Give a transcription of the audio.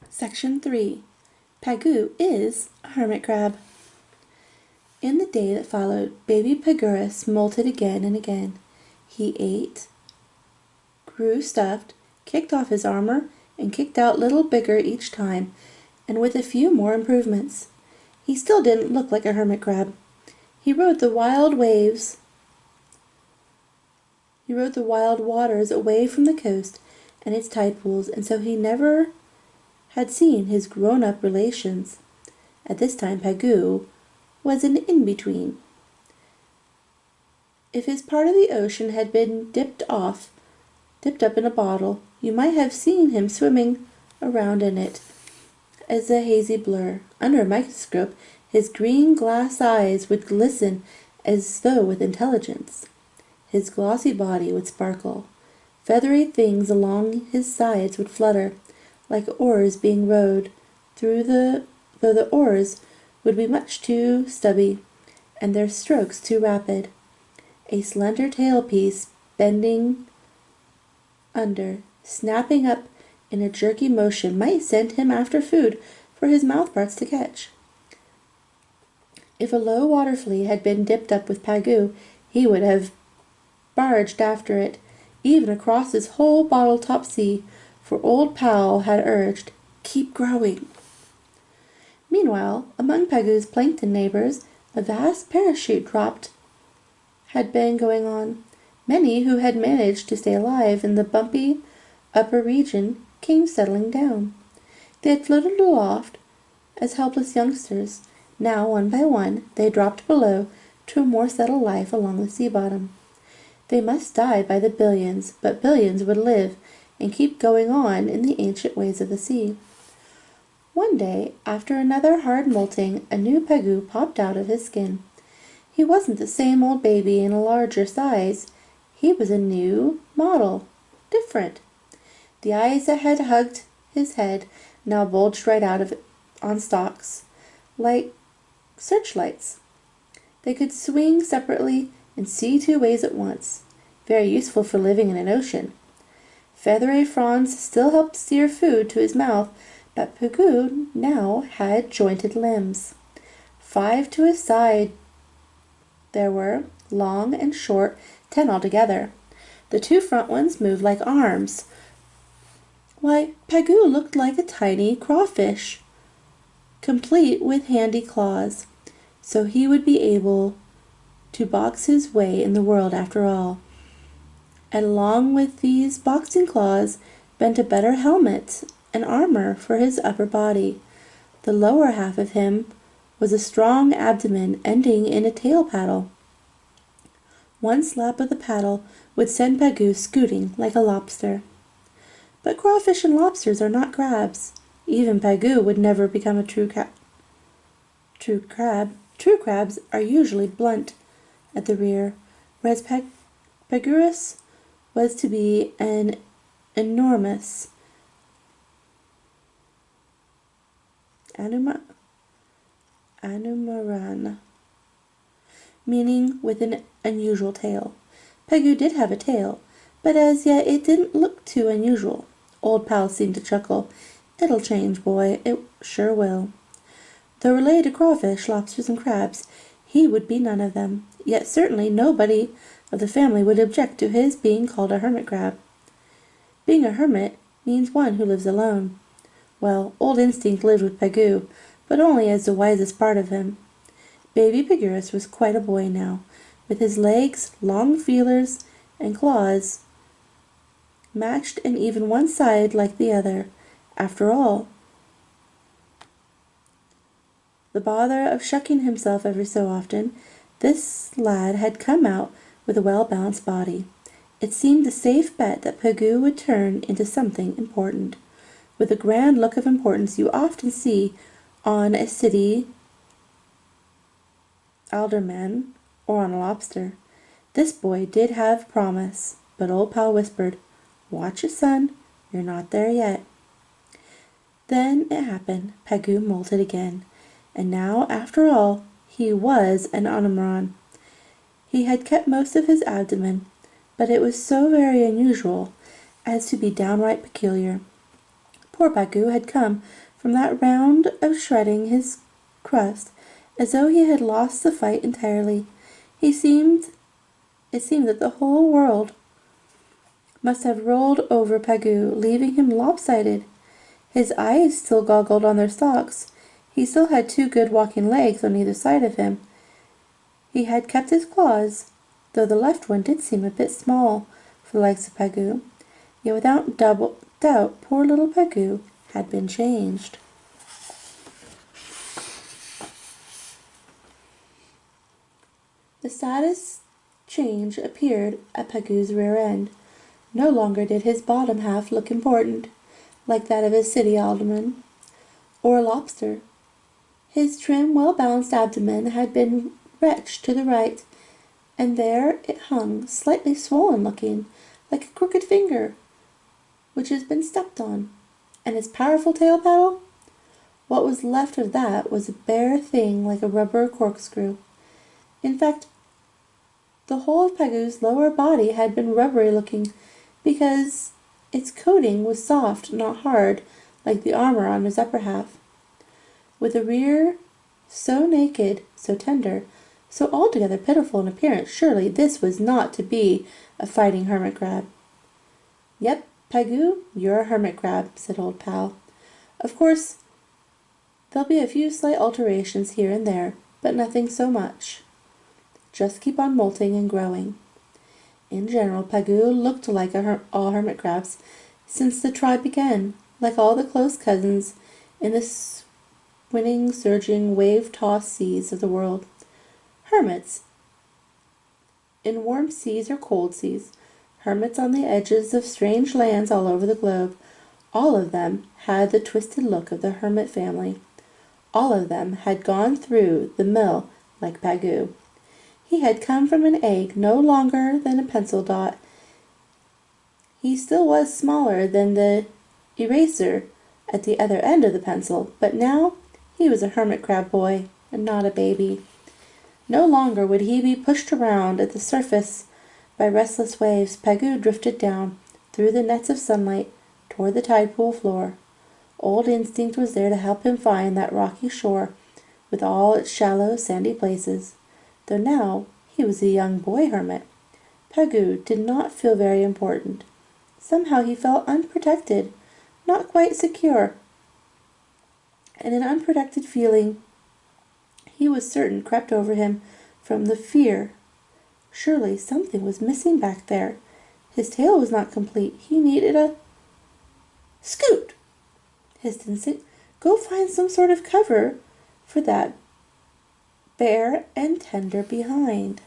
Section 3. Pagoo is a hermit crab. In the day that followed, baby Pagurus molted again and again. He ate, grew stuffed, kicked off his armor, and kicked out little bigger each time, and with a few more improvements. He still didn't look like a hermit crab. He rode the wild waves. He rode the wild waters away from the coast and its tide pools, and so he never had seen his grown-up relations. At this time Pagoo was an in-between. If his part of the ocean had been dipped up in a bottle, you might have seen him swimming around in it as a hazy blur. Under a microscope, his green glass eyes would glisten as though with intelligence. His glossy body would sparkle. Feathery things along his sides would flutter, like oars being rowed, though the oars would be much too stubby, and their strokes too rapid. A slender tailpiece bending under, snapping up in a jerky motion, might send him after food for his mouthparts to catch. If a low water flea had been dipped up with Pagoo, he would have barged after it, even across his whole bottle-top sea, for old Pal had urged, "Keep growing." Meanwhile, among Pagoo's plankton neighbors, a vast parachute drop had been going on. Many who had managed to stay alive in the bumpy upper region came settling down. They had floated aloft as helpless youngsters. Now, one by one, they dropped below to a more settled life along the sea bottom. They must die by the billions, but billions would live and keep going on in the ancient ways of the sea. One day, after another hard molting, a new Pagoo popped out of his skin. He wasn't the same old baby in a larger size. He was a new model, different. The eyes that had hugged his head now bulged right out of it on stalks, like searchlights. They could swing separately and see 2 ways at once. Very useful for living in an ocean. Feathery fronds still helped steer food to his mouth, but Pagoo now had jointed limbs. 5 to his side there were, long and short, 10 altogether. The 2 front ones moved like arms. Why, Pagoo looked like a tiny crawfish, complete with handy claws, so he would be able to box his way in the world after all. And along with these boxing claws bent a better helmet and armor for his upper body. The lower half of him was a strong abdomen ending in a tail paddle. One slap of the paddle would send Pagoo scooting like a lobster. But crawfish and lobsters are not crabs. Even Pagoo would never become a true crab. True crabs are usually blunt at the rear, whereas Pagurus was to be an enormous anumaran, meaning with an unusual tail. Pagoo did have a tail, but as yet it didn't look too unusual. Old Pal seemed to chuckle. "It'll change, boy, it sure will." Though related to crawfish, lobsters, and crabs, he would be none of them. Yet certainly nobody of the family would object to his being called a hermit crab. Being a hermit means one who lives alone. Well, old instinct lived with Pagoo, but only as the wisest part of him. Baby Pagurus was quite a boy now, with his legs, long feelers, and claws matched and even one side like the other. After all, the bother of shucking himself every so often, this lad had come out with a well-balanced body. It seemed a safe bet that Pagoo would turn into something important, with the grand look of importance you often see on a city alderman or on a lobster. This boy did have promise, but old Pal whispered, "Watch it, son, you're not there yet." Then it happened. Pagoo molted again, and now, after all, he was an Onamoran. He had kept most of his abdomen, but it was so very unusual as to be downright peculiar. Poor Pagoo had come from that round of shredding his crust as though he had lost the fight entirely. It seemed that the whole world must have rolled over Pagoo, leaving him lopsided. His eyes still goggled on their stalks. He still had 2 good walking legs on either side of him. He had kept his claws, though the left one did seem a bit small for the likes of Pagoo. Yet without doubt poor little Pagoo had been changed. The saddest change appeared at Pagoo's rear end. No longer did his bottom half look important, like that of a city alderman or a lobster. His trim, well-balanced abdomen had been wretched to the right, and there it hung, slightly swollen-looking, like a crooked finger which has been stepped on. And his powerful tail paddle? What was left of that was a bare thing like a rubber corkscrew. In fact, the whole of Pagoo's lower body had been rubbery-looking, because its coating was soft, not hard, like the armor on his upper half. With a rear so naked, so tender, so altogether pitiful in appearance, surely this was not to be a fighting hermit crab. "Yep, Pagoo, you're a hermit crab," said old Pal. "Of course, there'll be a few slight alterations here and there, but nothing so much. Just keep on molting and growing." In general, Pagoo looked like all hermit crabs since the tribe began, like all the close cousins in the swinning, surging, wave-tossed seas of the world. Hermits in warm seas or cold seas, hermits on the edges of strange lands all over the globe, all of them had the twisted look of the hermit family. All of them had gone through the mill like Pagoo. He had come from an egg no longer than a pencil dot. He still was smaller than the eraser at the other end of the pencil, but now he was a hermit crab boy, and not a baby. No longer would he be pushed around at the surface by restless waves. Pagoo drifted down through the nets of sunlight toward the tide pool floor. Old instinct was there to help him find that rocky shore with all its shallow, sandy places. Though now he was a young boy hermit, Pagoo did not feel very important. Somehow he felt unprotected, not quite secure, and an unprotected feeling, he was certain, crept over him from the fear. Surely something was missing back there. His tail was not complete. He needed a... "Scoot!" hissed instinct. "Go find some sort of cover for that bare and tender behind."